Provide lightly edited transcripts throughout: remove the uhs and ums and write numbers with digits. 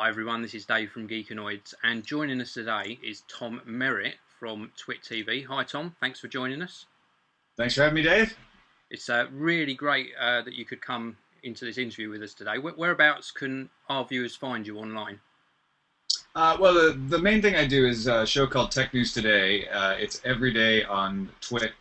Hi everyone, this is Dave from Geekanoids, and joining us today is Tom Merritt from TWiT TV. Hi Tom, thanks for joining us. Thanks for having me, Dave. It's really great that you could come into this interview with us today. Whereabouts can our viewers find you online? Well, the main thing I do is a show called Tech News Today. It's every day on TWiT,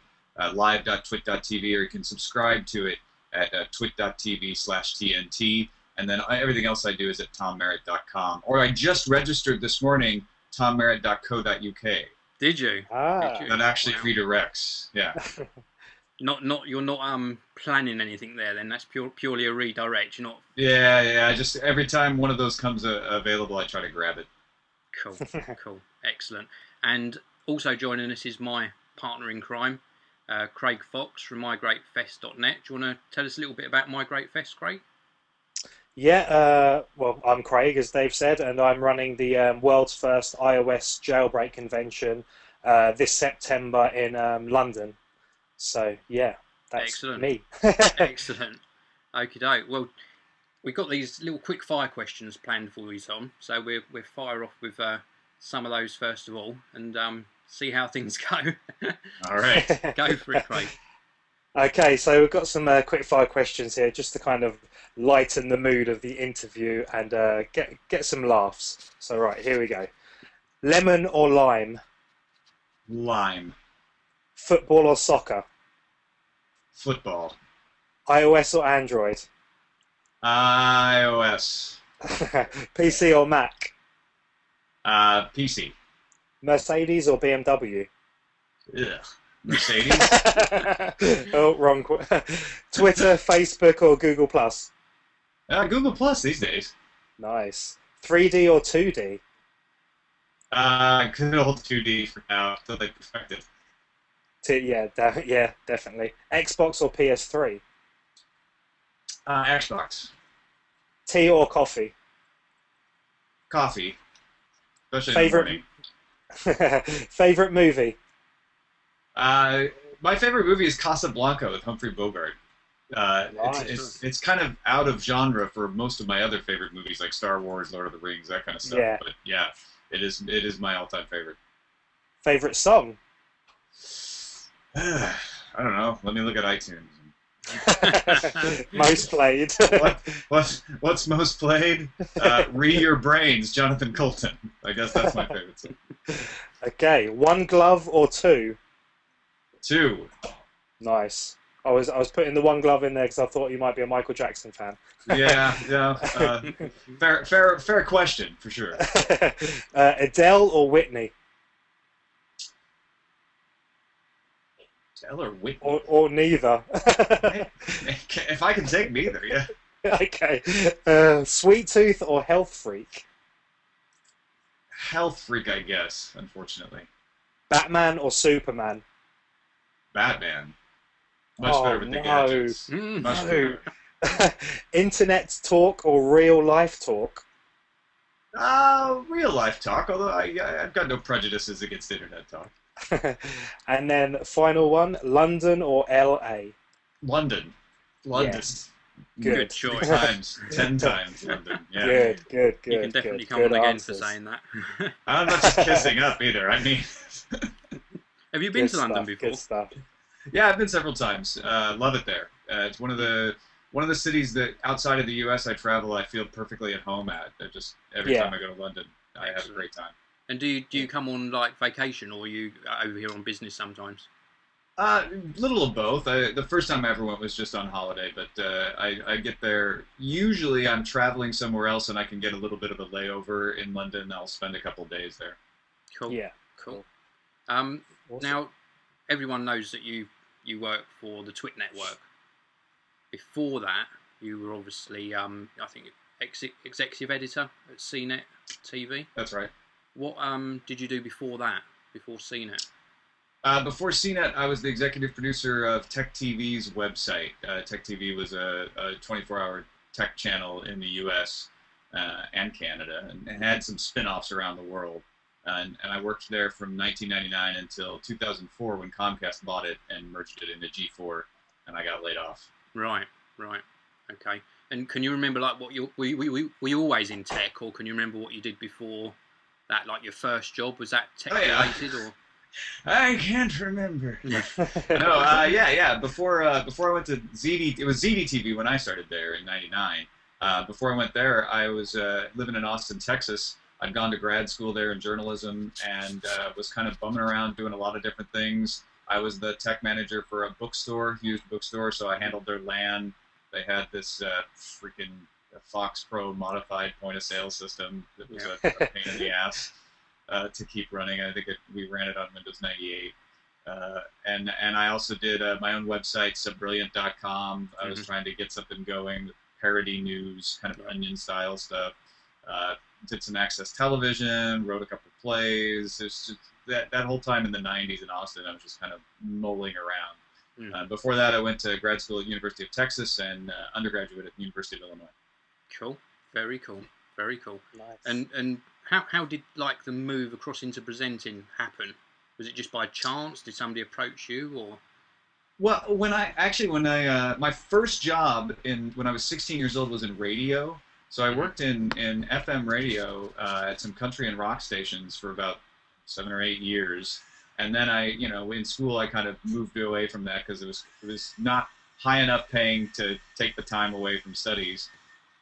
live.twit.tv, or you can subscribe to it at twit.tv/TNT. And then everything else I do is at tommerritt.com. Or I just registered this morning, tommerritt.co.uk. Did you? Did you? That actually redirects. Yeah. You're not planning anything there then. That's purely a redirect. You're not. Yeah. Just every time one of those comes available, I try to grab it. Cool, excellent. And also joining us is my partner in crime, Craig Fox from MyGreatFest.net. Do you want to tell us a little bit about MyGreatFest, Craig? Yeah, well, I'm Craig, as Dave said, and I'm running the world's first iOS jailbreak convention this September in London. So, yeah, that's excellent. Me. Excellent. Okie doke. Well, we've got these little quick fire questions planned for you, Tom. So we'll fire off with some of those first of all and see how things go. All right. Go for it, Craig. Okay, so we've got some quick fire questions here just to kind of lighten the mood of the interview and get some laughs. So, right, here we go. Lemon or lime? Lime. Football or soccer? Football. iOS or Android? iOS. PC or Mac? PC. Mercedes or BMW? Ugh. Mercedes. Oh, wrong. Twitter, Facebook, or Google Plus? Google Plus these days. Nice. 3D or 2D? Good old 2D for now, until they perfect it. Yeah, definitely. Xbox or PS3? Xbox. Tea or coffee? Coffee. Especially in the morning. Favorite movie? My favorite movie is Casablanca with Humphrey Bogart. Nice. It's kind of out of genre for most of my other favorite movies, like Star Wars, Lord of the Rings, that kind of stuff. Yeah. But yeah, it is my all-time favorite. Favorite song? I don't know. Let me look at iTunes. Most played. What's most played? Re Your Brains, Jonathan Colton. I guess that's my favorite song. Okay, one glove or two? Two. Nice. I was putting the one glove in there because I thought you might be a Michael Jackson fan. Yeah. Fair question for sure. Adele or Whitney? Adele or Whitney? Or neither. If I can take neither, yeah. Okay. Sweet Tooth or Health Freak? Health freak, I guess. Unfortunately. Batman or Superman? Batman. Much better with the gadgets. Much better. Internet talk or real life talk? Real life talk, although I've got no prejudices against internet talk. And then final one, London or LA? London. Yes. Good choice. 10 times London. Yeah. Good. You can definitely come on again for saying that. I'm not just kissing up either. I mean, have you been to London before? Good stuff. Yeah, I've been several times. Love it there. It's one of the cities that outside of the U.S. I travel, I feel perfectly at home at. Every time I go to London, I have a great time. And do you come on like vacation, or are you over here on business sometimes? Little of both. The first time I ever went was just on holiday, but I get there. Usually, I'm traveling somewhere else, and I can get a little bit of a layover in London. I'll spend a couple of days there. Cool. Yeah. Cool. Awesome. Now, everyone knows that you work for the TWiT network. Before that, you were obviously, I think, executive editor at CNET TV. That's right. What did you do before that? Before CNET? Before CNET, I was the executive producer of Tech TV's website. Tech TV was a 24-hour tech channel in the U.S. And Canada, and had some spin-offs around the world. And I worked there from 1999 until 2004 when Comcast bought it and merged it into G4, and I got laid off. Right. Okay. And can you remember like what were you always in tech, or can you remember what you did before that? Like your first job, was that tech related or? I can't remember. Yeah. No, yeah. Before I went to ZD, it was ZDTV when I started there in '99. Before I went there, I was living in Austin, Texas. I'd gone to grad school there in journalism and was kind of bumming around doing a lot of different things. I was the tech manager for a bookstore, huge bookstore, so I handled their LAN. They had this freaking Fox Pro modified point of sale system that was a pain in the ass to keep running. I think we ran it on Windows 98. And I also did my own website, subbrilliant.com. I was trying to get something going, parody news, kind of Onion style stuff. Did some Access Television, wrote a couple plays. It's just that whole time in the 90s in Austin, I was just kind of mulling around. Before that, I went to grad school at University of Texas and undergraduate at the University of Illinois. Cool. Very cool. Very cool. Nice. And how did like the move across into presenting happen? Was it just by chance? Did somebody approach you or? Well, my first job when I was 16 years old was in radio. So I worked in FM radio at some country and rock stations for about 7 or 8 years. And then in school I kind of moved away from that because it was not high enough paying to take the time away from studies.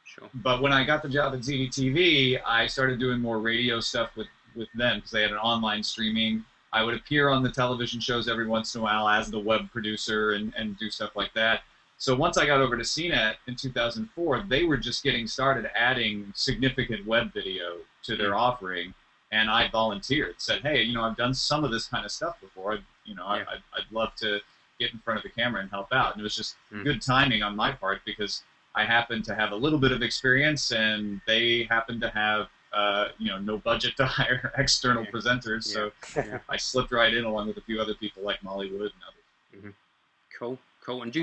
Sure. But when I got the job at ZDTV, I started doing more radio stuff with them because they had an online streaming. I would appear on the television shows every once in a while as the web producer and do stuff like that. So once I got over to CNET in 2004, they were just getting started adding significant web video to their offering. And I volunteered, said, hey, I've done some of this kind of stuff before. I'd love to get in front of the camera and help out. And it was just good timing on my part because I happened to have a little bit of experience and they happened to have, no budget to hire external presenters. So I slipped right in along with a few other people like Molly Wood and others. Cool. And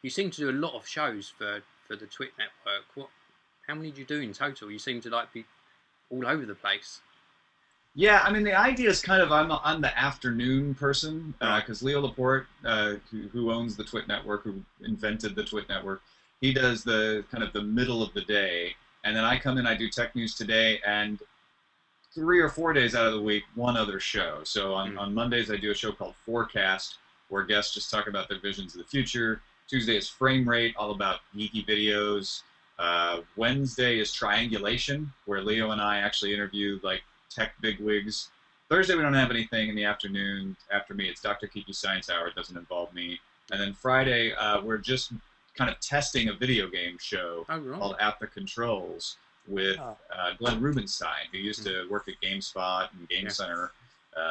you seem to do a lot of shows for the TWiT network. How many do you do in total? You seem to be all over the place. Yeah, I mean, the idea is kind of I'm the afternoon person because Leo Laporte, who owns the TWiT network, who invented the TWiT network, he does the kind of the middle of the day, and then I come in, I do Tech News Today, and 3 or 4 days out of the week, one other show. So on Mondays, I do a show called Forecast, where guests just talk about their visions of the future. Tuesday is Frame Rate, all about geeky videos. Wednesday is Triangulation, where Leo and I actually interview tech bigwigs. Thursday we don't have anything in the afternoon. After me, it's Dr. Kiki's Science Hour. It doesn't involve me. And then Friday, we're just kind of testing a video game show called At the Controls with Glenn Rubenstein, who used to work at GameSpot and Game Center.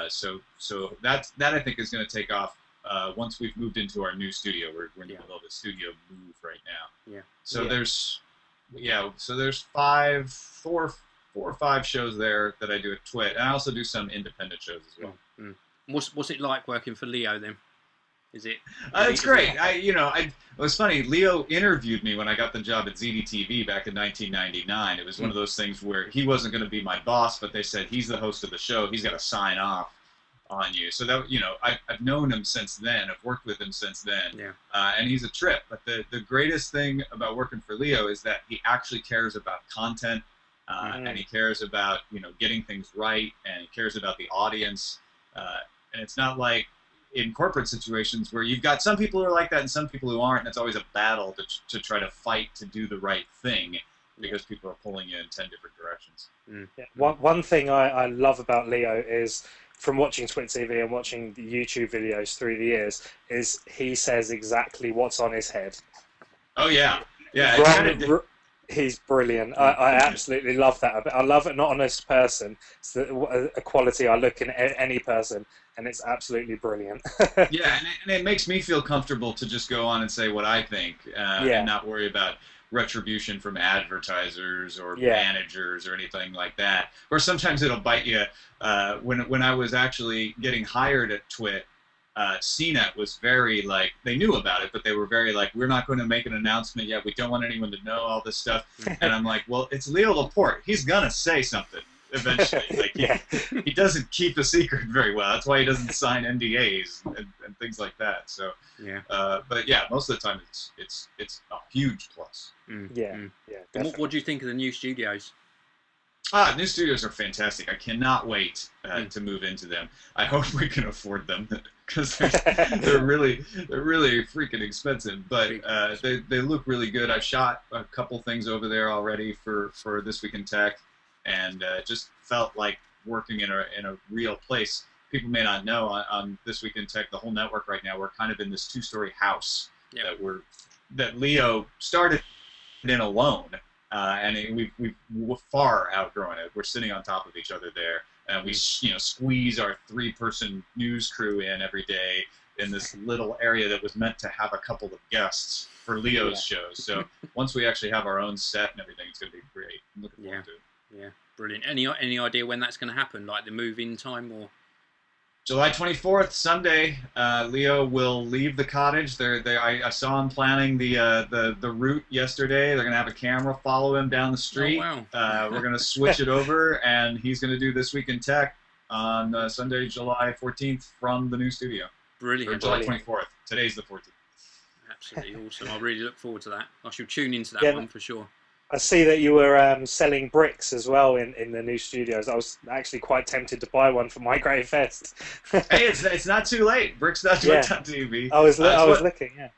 So that I think is going to take off once we've moved into our new studio. We're in the middle of a studio move right now. Yeah. So there's 4 or 5 shows there that I do at TWiT, and I also do some independent shows as well. What's it like working for Leo then? Is it? It's great. It was funny. Leo interviewed me when I got the job at ZDTV back in 1999. It was one of those things where he wasn't going to be my boss, but they said he's the host of the show. He's got to sign off on you. So that I've known him since then. I've worked with him since then. Yeah. And he's a trip. But the greatest thing about working for Leo is that he actually cares about content. And he cares about getting things right, and he cares about the audience. And it's not like in corporate situations where you've got some people who are like that and some people who aren't, and it's always a battle to try to fight to do the right thing because people are pulling you in 10 different directions. Yeah. One thing I love about Leo is, from watching TWiT TV and watching the YouTube videos through the years, is he says exactly what's on his head. Oh yeah, he's brilliant. I absolutely love that. I love an honest person. It's a quality I look in any person, and it's absolutely brilliant. Yeah, and it makes me feel comfortable to just go on and say what I think, and not worry about retribution from advertisers or managers or anything like that. Or sometimes it'll bite you. When I was actually getting hired at TWiT, CNET was very they knew about it, but they were very we're not going to make an announcement yet. We don't want anyone to know all this stuff. And I'm like, well, it's Leo Laporte. He's going to say something eventually. He doesn't keep a secret very well. That's why he doesn't sign NDAs and things like that. So, but yeah, most of the time it's a huge plus. Yeah, And definitely. what do you think of the new studios? New studios are fantastic. I cannot wait to move into them. I hope we can afford them because they're really freaking expensive. But they look really good. I've shot a couple things over there already for This Week in Tech, and just felt like working in a real place. People may not know on This Week in Tech, the whole network right now, we're kind of in this 2-story house that Leo started in alone. And we've far outgrown it. We're sitting on top of each other there, and we squeeze our 3-person news crew in every day in this little area that was meant to have a couple of guests for Leo's shows. So once we actually have our own set and everything, it's going to be great. I'm looking forward to it. Yeah, brilliant. Any idea when that's going to happen? Like the move-in time or? July 24th, Sunday, Leo will leave the cottage. I saw him planning the route yesterday. They're going to have a camera follow him down the street. Oh, wow. We're going to switch it over, and he's going to do This Week in Tech on Sunday, July 14th from the new studio. Brilliant. Or July 24th. Today's the 14th. Absolutely awesome. I really look forward to that. I shall tune into that one for sure. I see that you were selling bricks as well in the new studios. I was actually quite tempted to buy one for my Great Fest. Hey, it's not too late. Bricks.twit.tv. I was looking, yeah.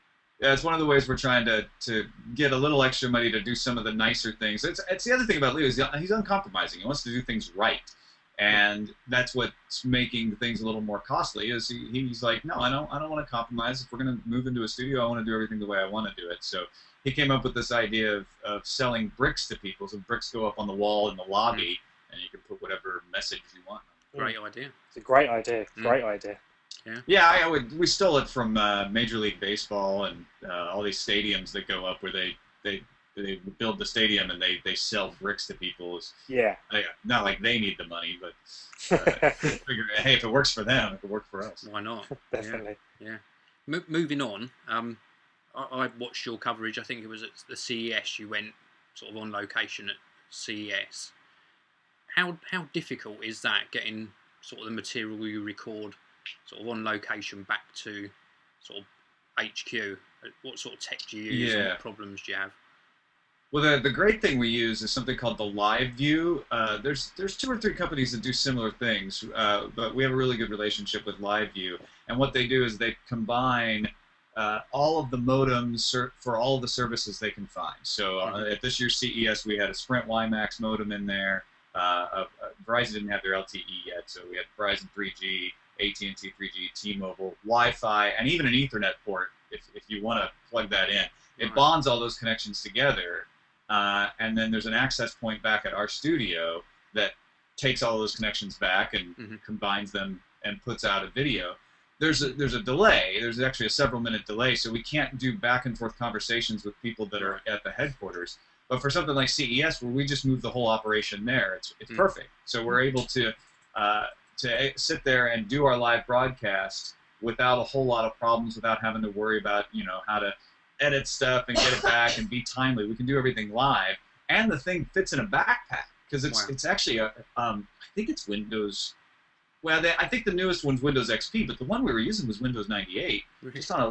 Yeah, it's one of the ways we're trying to get a little extra money to do some of the nicer things. It's the other thing about Leo is he's uncompromising. He wants to do things right, and that's what's making things a little more costly. Is he's like, no, I don't want to compromise. If we're going to move into a studio, I want to do everything the way I want to do it. So he came up with this idea of selling bricks to people. So bricks go up on the wall in the lobby, and you can put whatever message you want. Great idea. It's a great idea. Great idea. Yeah, we stole it from Major League Baseball and all these stadiums that go up where they build the stadium and they sell bricks to people. Not like they need the money, but figure, hey, if it works for them, it could work for us. Why not? Definitely. Yeah. Moving on, I watched your coverage. I think it was at the CES. You went sort of on location at CES. How difficult is that, getting sort of the material you record sort of on location back to sort of HQ? What sort of tech do you use and what problems do you have? Well, the great thing we use is something called the Live View. There's 2 or 3 companies that do similar things, but we have a really good relationship with Live View. And what they do is they combine all of the modems for all of the services they can find. So at this year's CES, we had a Sprint WiMAX modem in there. Verizon didn't have their LTE yet, so we had Verizon 3G, AT&T 3G, T-Mobile, Wi-Fi, and even an Ethernet port if you want to plug that in. It bonds all those connections together, and then there's an access point back at our studio that takes all those connections back and combines them and puts out a video. There's a delay. There's actually a several-minute delay, so we can't do back-and-forth conversations with people that are at the headquarters. But for something like CES, where we just move the whole operation there, it's perfect. So we're able to sit there and do our live broadcast without a whole lot of problems, without having to worry about how to edit stuff and get it back and be timely. We can do everything live, and the thing fits in a backpack because it's actually I think it's Windows. Well, I think the newest one's Windows XP, but the one we were using was Windows 98, just on a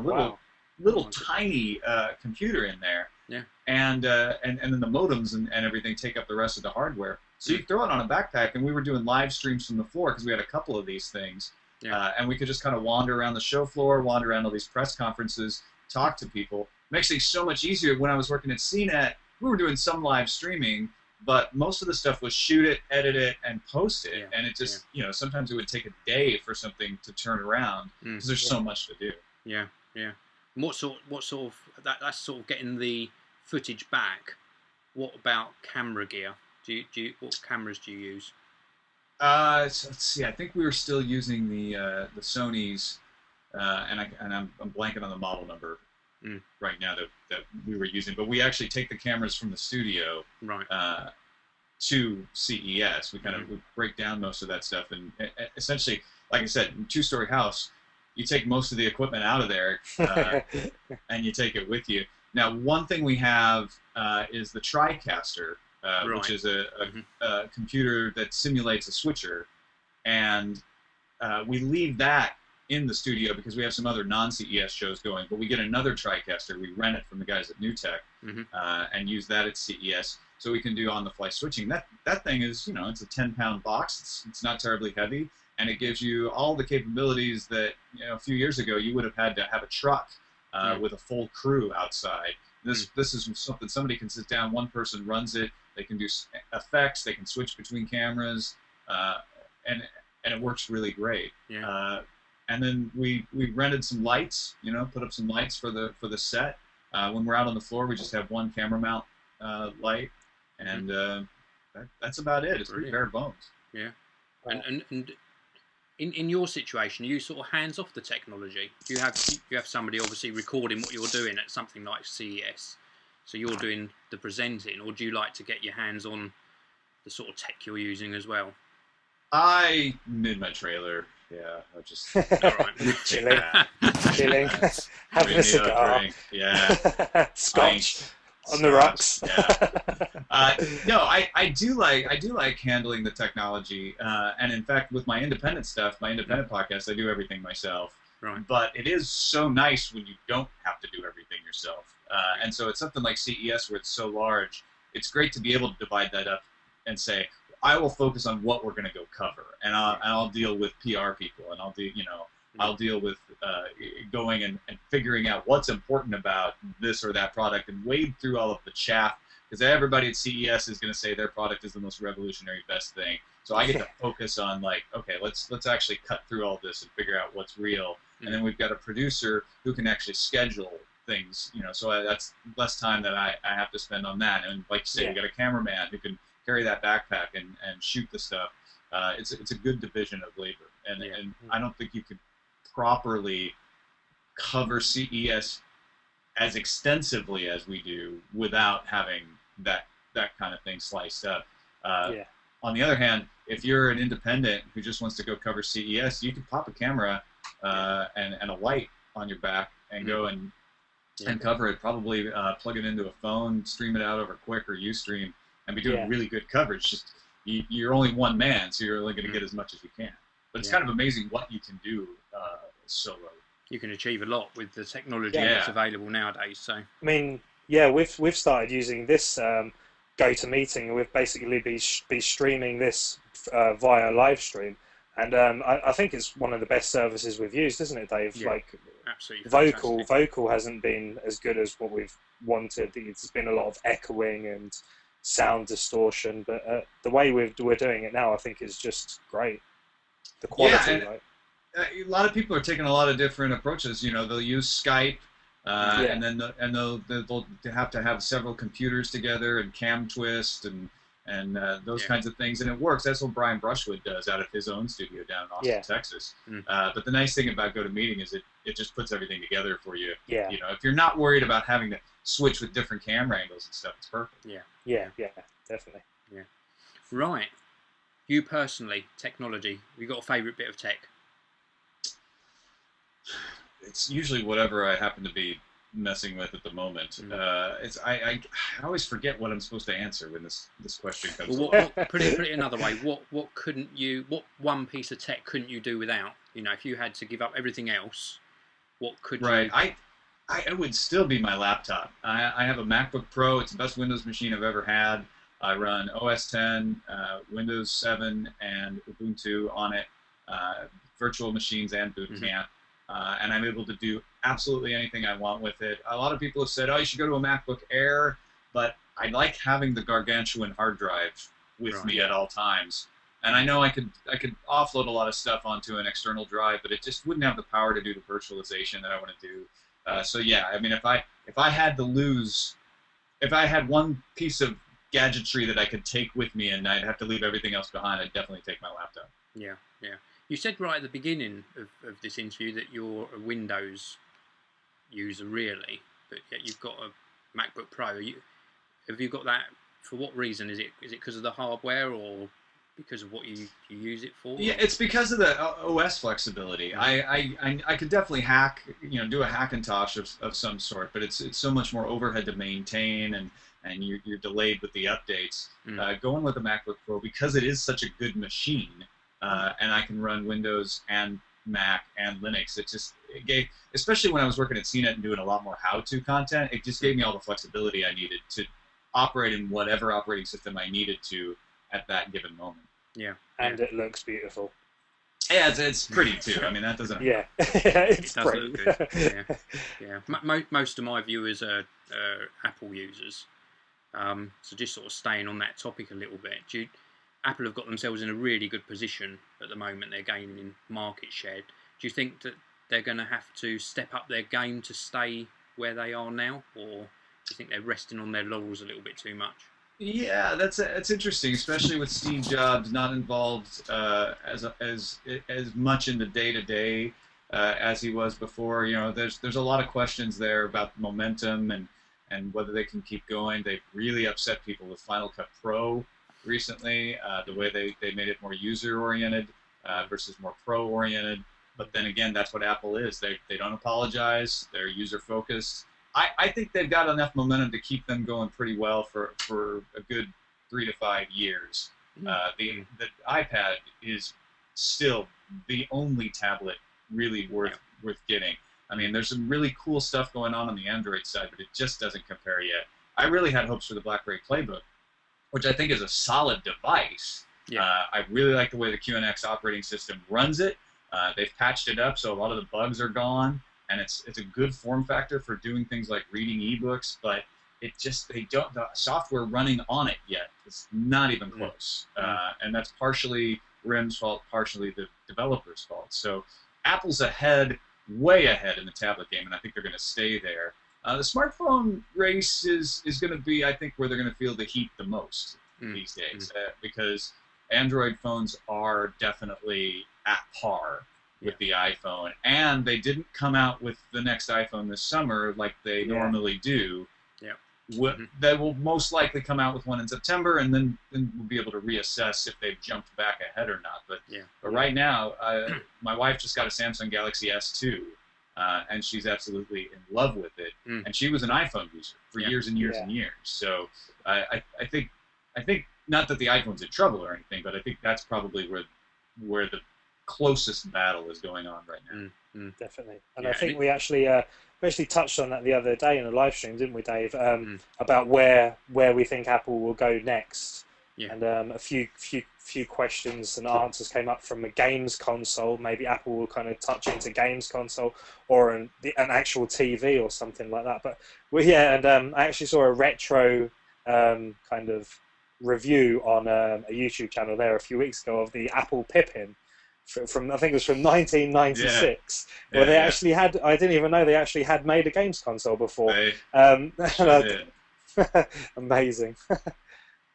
little tiny computer in there. Yeah. And then the modems and everything take up the rest of the hardware. So you throw it on a backpack, and we were doing live streams from the floor because we had a couple of these things. Yeah. And we could just kind of wander around the show floor, wander around all these press conferences, talk to people. Makes things so much easier. When I was working at CNET, we were doing some live streaming, but most of the stuff was shoot it, edit it, and post it. And it just, sometimes it would take a day for something to turn around because there's so much to do. Yeah, yeah. And what sort of that's sort of getting the footage back. What about camera gear? What cameras do you use? So let's see. I think we were still using the Sonys, and I'm blanking on the model number right now that we were using. But we actually take the cameras from the studio to CES. We kind of we break down most of that stuff, and essentially, like I said, 2-story house. You take most of the equipment out of there, and you take it with you. Now, one thing we have is the TriCaster, which is a computer that simulates a switcher, and we leave that in the studio because we have some other non-CES shows going, but we get another TriCaster. We rent it from the guys at New Tech and use that at CES, so we can do on-the-fly switching. That thing is, it's a 10-pound box. It's not terribly heavy, and it gives you all the capabilities that a few years ago you would have had to have a truck with a full crew outside. This is something somebody can sit down. One person runs it. They can do effects. They can switch between cameras, and it works really great. Yeah. And then we rented some lights, put up some lights for the set. When we're out on the floor, we just have one camera mount light, and that's about it. It's pretty bare bones. Yeah. And in your situation, are you sort of hands off the technology? Do you have somebody obviously recording what you're doing at something like CES, so you're doing the presenting, or do you like to get your hands on the sort of tech you're using as well? I mid my trailer. Yeah, I just All right. chilling, having a cigar. Drink. Yeah, Scotch on the rocks. Yeah. No, I do like handling the technology, and in fact, with my independent stuff, my independent podcast, I do everything myself. Right. But it is so nice when you don't have to do everything yourself, and so it's something like CES where it's so large. It's great to be able to divide that up and say, I will focus on what we're going to go cover, and I'll deal with PR people, and I'll deal with going and figuring out what's important about this or that product, and wade through all of the chaff, because everybody at CES is going to say their product is the most revolutionary, best thing. So I get to focus on okay, let's actually cut through all this and figure out what's real, and then we've got a producer who can actually schedule things, so that's less time that I have to spend on that, and like you say, we got a cameraman who can carry that backpack and shoot the stuff. It's a good division of labor, and I don't think you could properly cover CES as extensively as we do without having that kind of thing sliced up. On the other hand, if you're an independent who just wants to go cover CES, you can pop a camera and a light on your back and go and cover it. Probably plug it into a phone, stream it out over Quick or Ustream, and be doing really good coverage. Just you're only one man, so you're only going to get as much as you can. But it's kind of amazing what you can do solo. You can achieve a lot with the technology that's available nowadays. So I mean, we've started using this GoToMeeting. We've basically be streaming this via live stream, and I think it's one of the best services we've used, isn't it, Dave? Yeah, like absolutely. Vocal hasn't been as good as what we've wanted. It's been a lot of echoing and sound distortion, but the way we're doing it now, I think, is just great. The quality, a lot of people are taking a lot of different approaches. They'll use Skype, and then they'll have to have several computers together and cam twist and those kinds of things, and it works. That's what Brian Brushwood does out of his own studio down in Austin, Texas. But the nice thing about GoToMeeting is it just puts everything together for you. If you're not worried about having to switch with different camera angles and stuff, it's perfect. Yeah, definitely. Yeah. Right. You personally, technology, you got a favourite bit of tech? It's usually whatever I happen to be messing with at the moment. I always forget what I'm supposed to answer when this question comes. Well, put it another way. What one piece of tech couldn't you do without? If you had to give up everything else, what could you? Right. It would still be my laptop. I have a MacBook Pro. It's the best Windows machine I've ever had. I run OS 10, Windows 7, and Ubuntu on it, virtual machines and Boot Camp. And I'm able to do absolutely anything I want with it. A lot of people have said, oh, you should go to a MacBook Air, but I like having the gargantuan hard drive with me at all times. And I know I could offload a lot of stuff onto an external drive, but it just wouldn't have the power to do the virtualization that I want to do. So yeah, I mean, if I had to lose, if I had one piece of gadgetry that I could take with me and I'd have to leave everything else behind, I'd definitely take my laptop. Yeah. You said right at the beginning of this interview that you're a Windows user, really, but yet you've got a MacBook Pro. Have you got that for what reason? Is it because of the hardware or because of what you use it for? Yeah, it's because of the OS flexibility. I could definitely hack, do a Hackintosh of some sort, but it's so much more overhead to maintain, and you're delayed with the updates. Going with a MacBook Pro, because it is such a good machine, and I can run Windows and Mac and Linux. It gave, especially when I was working at CNET and doing a lot more how-to content, it just gave me all the flexibility I needed to operate in whatever operating system I needed to at that given moment. Yeah. And it looks beautiful. Yeah, it's pretty too. I mean, that doesn't. Yeah, it's It does pretty. look good. Yeah. Most of my viewers are Apple users. So just sort of staying on that topic a little bit. Apple have got themselves in a really good position at the moment. They're gaining in market share. Do you think that they're going to have to step up their game to stay where they are now, or do you think they're resting on their laurels a little bit too much? Yeah, that's interesting, especially with Steve Jobs not involved as much in the day-to-day as he was before. You know, there's a lot of questions there about momentum and whether they can keep going. They've really upset people with Final Cut Pro recently, the way they made it more user-oriented versus more pro-oriented. But then again, that's what Apple is. They don't apologize. They're user-focused. I think they've got enough momentum to keep them going pretty well for a good 3 to 5 years. The iPad is still the only tablet really worth getting. I mean, there's some really cool stuff going on the Android side, but it just doesn't compare yet. I really had hopes for the BlackBerry Playbook, which I think is a solid device. Yeah. I really like the way the QNX operating system runs it. They've patched it up so a lot of the bugs are gone. And it's a good form factor for doing things like reading ebooks, but the software running on it yet is not even close. And that's partially RIM's fault, partially the developer's fault. So Apple's way ahead in the tablet game, and I think they're going to stay there. The smartphone race is going to be, I think, where they're going to feel the heat the most these days, because Android phones are definitely at par with the iPhone, and they didn't come out with the next iPhone this summer like they normally do. They will most likely come out with one in September, and then we'll be able to reassess if they've jumped back ahead or not. But right now, my wife just got a Samsung Galaxy S2, and she's absolutely in love with it. And she was an iPhone user for years and years and years. So I think not that the iPhone's in trouble or anything, but I think that's probably where the closest battle is going on right now. Definitely. And I think we actually touched on that the other day in a live stream, didn't we, Dave? About where we think Apple will go next. And a few questions and answers came up from a games console. Maybe Apple will kind of touch into games console or an actual TV or something like that. But I actually saw a retro kind of review on a YouTube channel there a few weeks ago of the Apple Pippin. From I think it was from 1996, where they actually had. I didn't even know they actually had made a games console before. Amazing.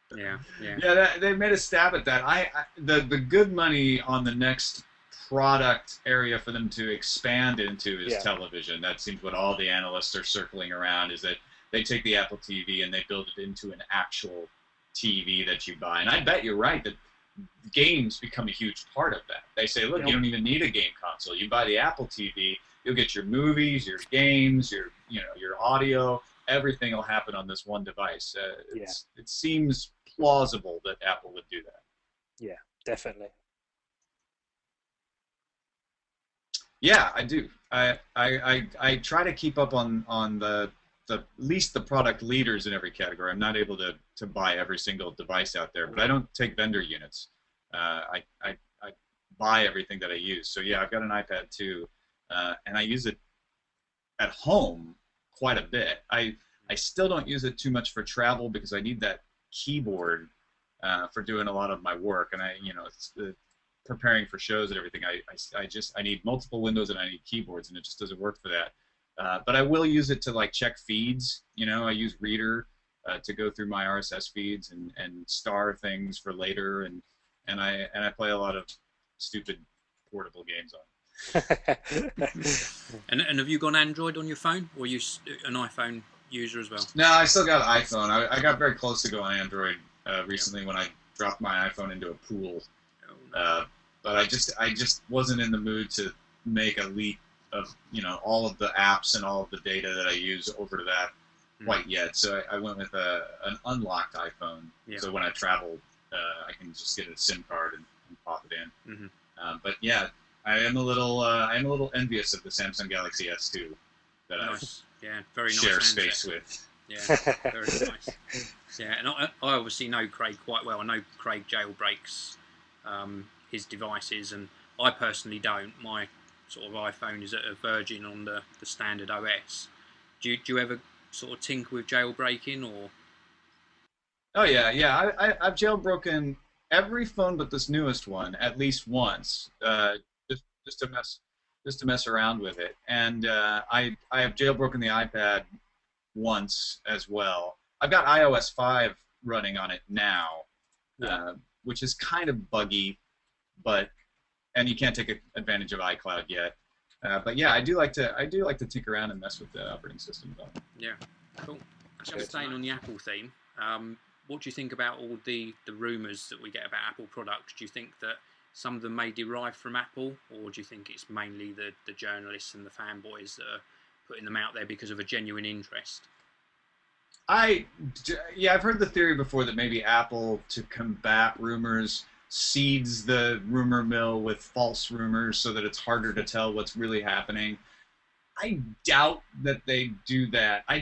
They made a stab at that. The good money on the next product area for them to expand into is television. That seems what all the analysts are circling around. Is that they take the Apple TV and they build it into an actual TV that you buy. And I bet you're right that games become a huge part of that. They say, look, you don't even need a game console. You buy the Apple TV, you'll get your movies, your games, your audio. Everything will happen on this one device. It seems plausible that Apple would do that. Yeah, definitely. Yeah, I do. I try to keep up on the at least the product leaders in every category. I'm not able to buy every single device out there, but I don't take vendor units. I buy everything that I use. So yeah, I've got an iPad too, and I use it at home quite a bit. I still don't use it too much for travel because I need that keyboard for doing a lot of my work, and it's preparing for shows and everything. I need multiple windows and I need keyboards, and it just doesn't work for that. But I will use it to check feeds. I use Reader to go through my RSS feeds and star things for later, and I play a lot of stupid portable games on it. And have you gone Android on your phone, or are you an iPhone user as well? No, I still got iPhone. I got very close to going Android recently when I dropped my iPhone into a pool. But I just wasn't in the mood to make a leap of all of the apps and all of the data that I use over to that quite yet. So I went with an unlocked iPhone. So when I travel, I can just get a SIM card and pop it in. But yeah, I am a little envious of the Samsung Galaxy S2 that Nice. Yeah, very I nice. share handset. space with. Yeah, very nice. Yeah, and I obviously know Craig quite well. I know Craig jailbreaks his devices, and I personally don't. My sort of iPhone is at a version on the standard OS. Do you ever sort of tinker with jailbreaking, or? Oh yeah. I've jailbroken every phone but this newest one at least once, just to mess around with it. And I have jailbroken the iPad once as well. I've got iOS 5 running on it now, which is kind of buggy, and you can't take advantage of iCloud yet. But yeah, I do like to tinker around and mess with the operating system though. Yeah, cool. Just staying on the Apple theme, what do you think about all the rumours that we get about Apple products? Do you think that some of them may derive from Apple, or do you think it's mainly the journalists and the fanboys that are putting them out there because of a genuine interest? I've heard the theory before that maybe Apple, to combat rumors, seeds the rumor mill with false rumors so that it's harder to tell what's really happening. I doubt that they do that. I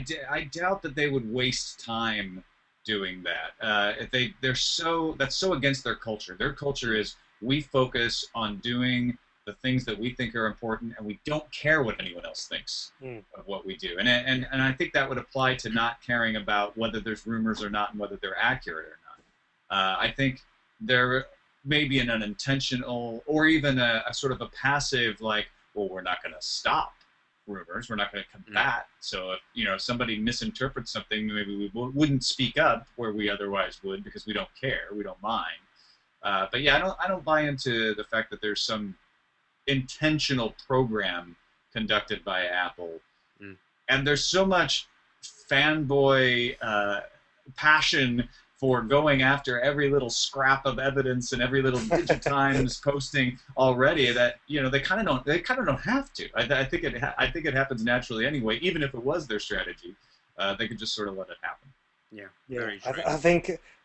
doubt that they would waste time doing that. That's so against their culture. Their culture is, we focus on doing the things that we think are important, and we don't care what anyone else thinks of what we do. And I think that would apply to not caring about whether there's rumors or not and whether they're accurate or not. I think there may be an unintentional or even a sort of a passive, like, well, we're not going to stop rumors, we're not going to combat. So if somebody misinterprets something, maybe we wouldn't speak up where we otherwise would, because we don't care, we don't mind. But yeah, I don't buy into the fact that there's some intentional program conducted by Apple. And there's so much fanboy passion for going after every little scrap of evidence and every little Digitimes posting already that they kind of don't have to. I think it happens naturally anyway. Even if it was their strategy, they could just sort of let it happen. Yeah, very true.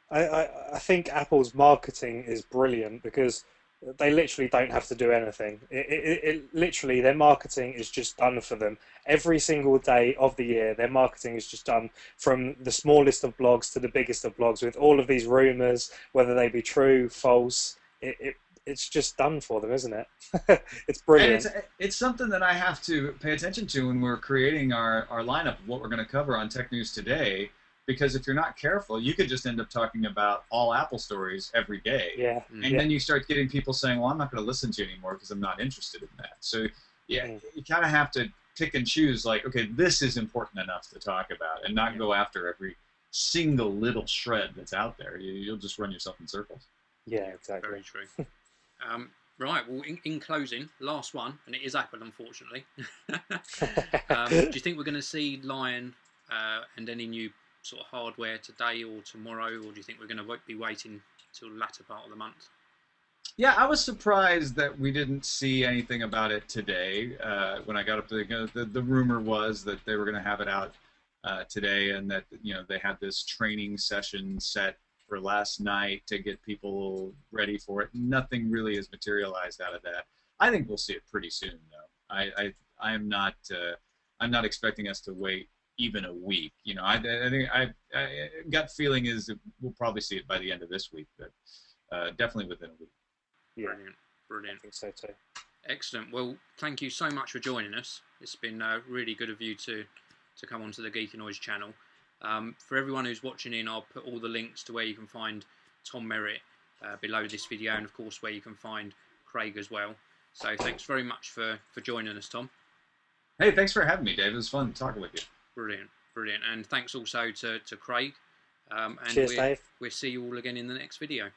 I think Apple's marketing is brilliant because they literally don't have to do anything. It literally, their marketing is just done for them. Every single day of the year, their marketing is just done, from the smallest of blogs to the biggest of blogs, with all of these rumors, whether they be true, false. It's just done for them, isn't it? It's brilliant. And it's something that I have to pay attention to when we're creating our lineup of what we're going to cover on Tech News Today. Because if you're not careful, you could just end up talking about all Apple stories every day. Yeah. And then you start getting people saying, well, I'm not going to listen to you anymore because I'm not interested in that. So, yeah, you kind of have to pick and choose, like, okay, this is important enough to talk about, and not go after every single little shred that's out there. You'll just run yourself in circles. Yeah, exactly. Very true. Right, well, in closing, last one, and it is Apple, unfortunately. Do you think we're going to see Lion and any new sort of hardware today or tomorrow, or do you think we're going to be waiting till the latter part of the month? Yeah, I was surprised that we didn't see anything about it today. When I got up to the rumor was that they were going to have it out today, and that they had this training session set for last night to get people ready for it. Nothing really has materialized out of that. I think we'll see it pretty soon, though. I'm not expecting us to wait even a week. I think I gut feeling is that we'll probably see it by the end of this week, but definitely within a week. Yeah. Brilliant. I think so too. Excellent. Well, thank you so much for joining us. It's been really good of you to come onto the Geekanoids channel. For everyone who's watching in, I'll put all the links to where you can find Tom Merritt below this video, and of course where you can find Craig as well. So thanks very much for joining us, Tom. Hey, thanks for having me, Dave. It was fun talking with you. Brilliant. And thanks also to Craig. And Cheers, Dave. We'll see you all again in the next video.